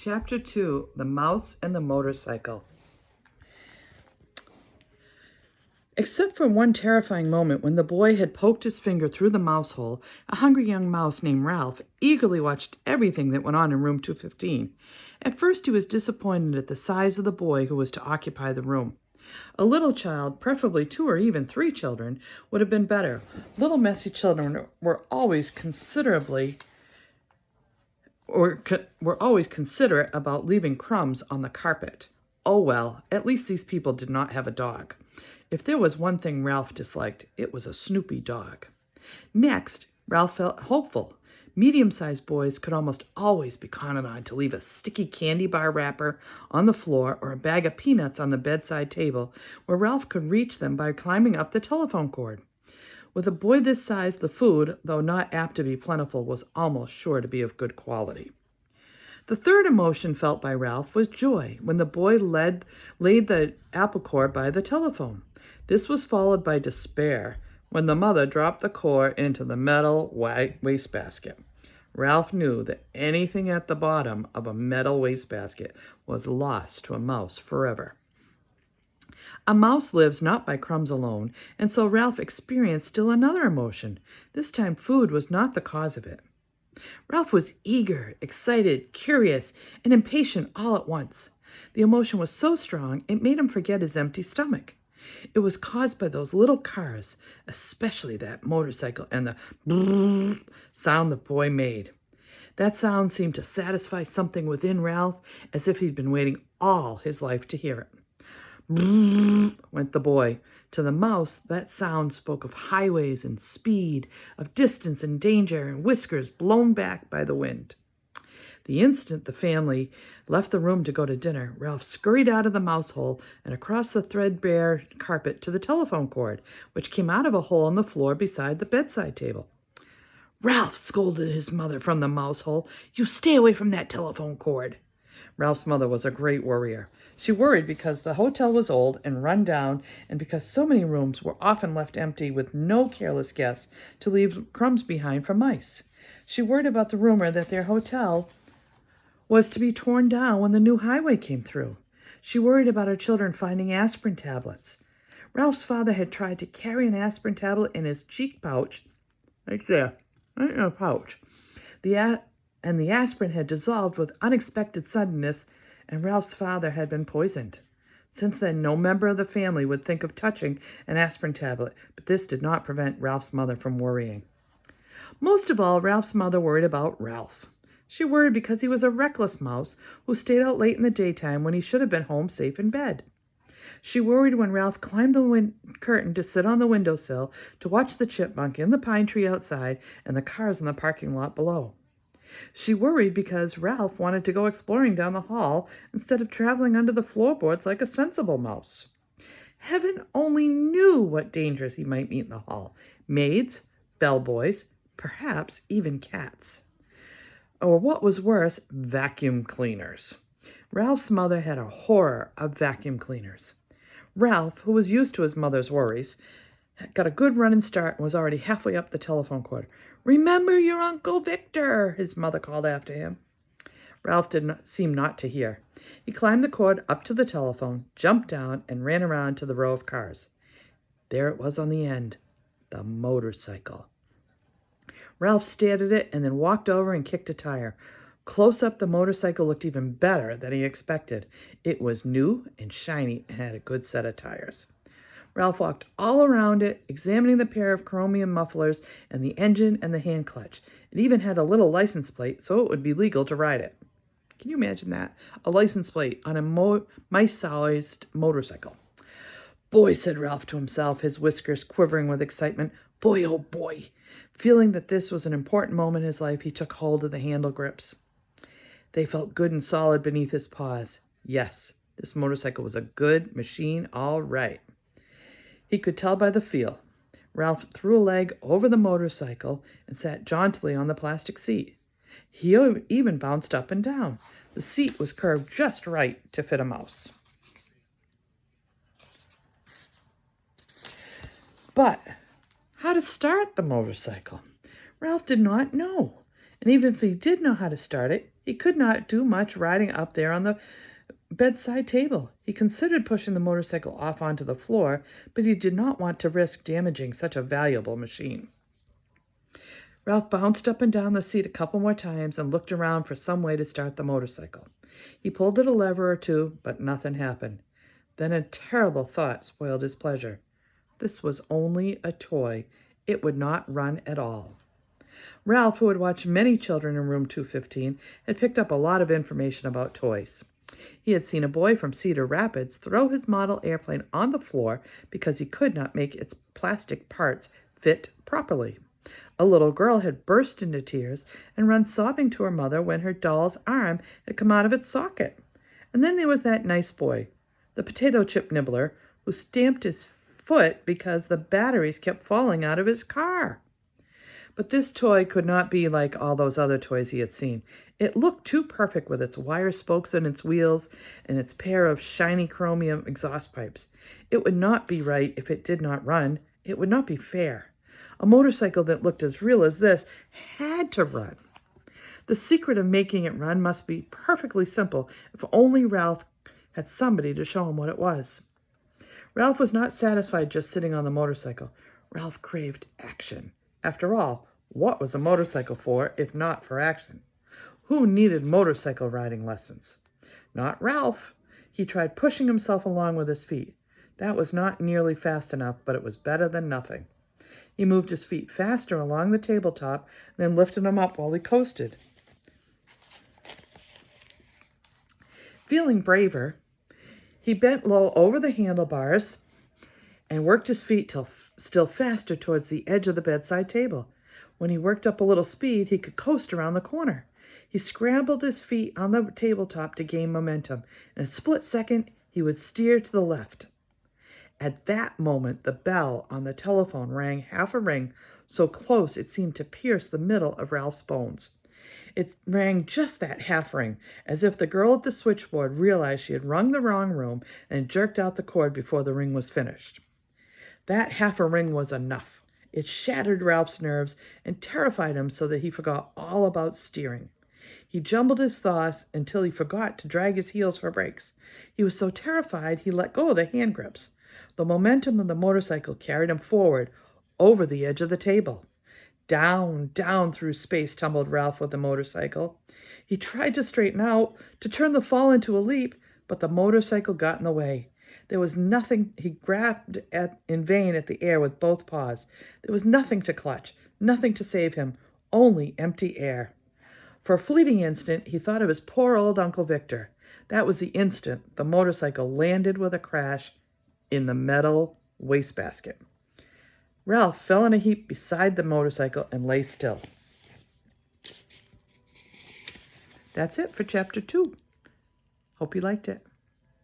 Chapter 2, The Mouse and the Motorcycle. Except for one terrifying moment when the boy had poked his finger through the mouse hole, a hungry young mouse named Ralph eagerly watched everything that went on in room 215. At first he was disappointed at the size of the boy who was to occupy the room. A little child, preferably 2 or even 3 children, would have been better. Little messy children were always considerate about leaving crumbs on the carpet. Oh well, at least these people did not have a dog. If there was one thing Ralph disliked, it was a Snoopy dog. Next, Ralph felt hopeful. Medium-sized boys could almost always be counted on to leave a sticky candy bar wrapper on the floor or a bag of peanuts on the bedside table, where Ralph could reach them by climbing up the telephone cord. With a boy this size, the food, though not apt to be plentiful, was almost sure to be of good quality. The third emotion felt by Ralph was joy when the boy laid the apple core by the telephone. This was followed by despair when the mother dropped the core into the metal wastebasket. Ralph knew that anything at the bottom of a metal wastebasket was lost to a mouse forever. A mouse lives not by crumbs alone, and so Ralph experienced still another emotion. This time food was not the cause of it. Ralph was eager, excited, curious, and impatient all at once. The emotion was so strong it made him forget his empty stomach. It was caused by those little cars, especially that motorcycle and the brrrr sound the boy made. That sound seemed to satisfy something within Ralph, as if he'd been waiting all his life to hear it. Brrrr, went the boy. To the mouse, that sound spoke of highways and speed, of distance and danger, and whiskers blown back by the wind. The instant the family left the room to go to dinner, Ralph scurried out of the mouse hole and across the threadbare carpet to the telephone cord, which came out of a hole in the floor beside the bedside table. "Ralph," scolded his mother from the mouse hole, "you stay away from that telephone cord." Ralph's mother was a great worrier. She worried because the hotel was old and run down, and because so many rooms were often left empty with no careless guests to leave crumbs behind for mice. She worried about the rumor that their hotel was to be torn down when the new highway came through. She worried about her children finding aspirin tablets. Ralph's father had tried to carry an aspirin tablet in his cheek pouch, right there, right in a pouch. The aspirin had dissolved with unexpected suddenness, and Ralph's father had been poisoned. Since then, no member of the family would think of touching an aspirin tablet, but this did not prevent Ralph's mother from worrying. Most of all, Ralph's mother worried about Ralph. She worried because he was a reckless mouse who stayed out late in the daytime when he should have been home safe in bed. She worried when Ralph climbed the curtain to sit on the windowsill to watch the chipmunk in the pine tree outside and the cars in the parking lot below. She worried because Ralph wanted to go exploring down the hall instead of traveling under the floorboards like a sensible mouse. Heaven only knew what dangers he might meet in the hall. Maids, bellboys, perhaps even cats. Or what was worse, vacuum cleaners. Ralph's mother had a horror of vacuum cleaners. Ralph, who was used to his mother's worries, got a good running start and was already halfway up the telephone cord. "Remember your Uncle Victor," his mother called after him. Ralph did not seem not to hear. He climbed the cord up to the telephone, jumped down, and ran around to the row of cars. There it was on the end, the motorcycle. Ralph stared at it and then walked over and kicked a tire. Close up, the motorcycle looked even better than he expected. It was new and shiny and had a good set of tires. Ralph walked all around it, examining the pair of chromium mufflers and the engine and the hand clutch. It even had a little license plate, so it would be legal to ride it. Can you imagine that? A license plate on a mice-sized motorcycle. "Boy," said Ralph to himself, his whiskers quivering with excitement. "Boy, oh boy." Feeling that this was an important moment in his life, he took hold of the handle grips. They felt good and solid beneath his paws. Yes, this motorcycle was a good machine, all right. He could tell by the feel. Ralph threw a leg over the motorcycle and sat jauntily on the plastic seat. He even bounced up and down. The seat was curved just right to fit a mouse. But how to start the motorcycle? Ralph did not know. And even if he did know how to start it, He could not do much riding up there on the bedside table. He considered pushing the motorcycle off onto the floor, but he did not want to risk damaging such a valuable machine. Ralph bounced up and down the seat a couple more times and looked around for some way to start the motorcycle. He pulled at a lever or two, but nothing happened. Then a terrible thought spoiled his pleasure. This was only a toy. It would not run at all. Ralph, who had watched many children in room 215, had picked up a lot of information about toys. He had seen a boy from Cedar Rapids throw his model airplane on the floor because he could not make its plastic parts fit properly. A little girl had burst into tears and run sobbing to her mother when her doll's arm had come out of its socket. And then there was that nice boy, the potato chip nibbler, who stamped his foot because the batteries kept falling out of his car. But this toy could not be like all those other toys he had seen. It looked too perfect with its wire spokes on its wheels and its pair of shiny chromium exhaust pipes. It would not be right if it did not run. It would not be fair. A motorcycle that looked as real as this had to run. The secret of making it run must be perfectly simple if only Ralph had somebody to show him what it was. Ralph was not satisfied just sitting on the motorcycle. Ralph craved action. After all, what was a motorcycle for if not for action? Who needed motorcycle riding lessons? Not Ralph. He tried pushing himself along with his feet. That was not nearly fast enough, but it was better than nothing. He moved his feet faster along the tabletop, then lifted them up while he coasted. Feeling braver, he bent low over the handlebars and worked his feet still faster towards the edge of the bedside table. When he worked up a little speed, he could coast around the corner. He scrambled his feet on the tabletop to gain momentum. In a split second, he would steer to the left. At that moment, the bell on the telephone rang half a ring, so close it seemed to pierce the middle of Ralph's bones. It rang just that half ring, as if the girl at the switchboard realized she had rung the wrong room and jerked out the cord before the ring was finished. That half a ring was enough. It shattered Ralph's nerves and terrified him so that he forgot all about steering. He jumbled his thoughts until he forgot to drag his heels for brakes. He was so terrified he let go of the hand grips. The momentum of the motorcycle carried him forward, over the edge of the table. Down, down through space tumbled Ralph with the motorcycle. He tried to straighten out, to turn the fall into a leap, but the motorcycle got in the way. There was nothing. He grabbed in vain at the air with both paws. There was nothing to clutch, nothing to save him, only empty air. For a fleeting instant, he thought of his poor old Uncle Victor. That was the instant the motorcycle landed with a crash in the metal wastebasket. Ralph fell in a heap beside the motorcycle and lay still. That's it for Chapter 2. Hope you liked it.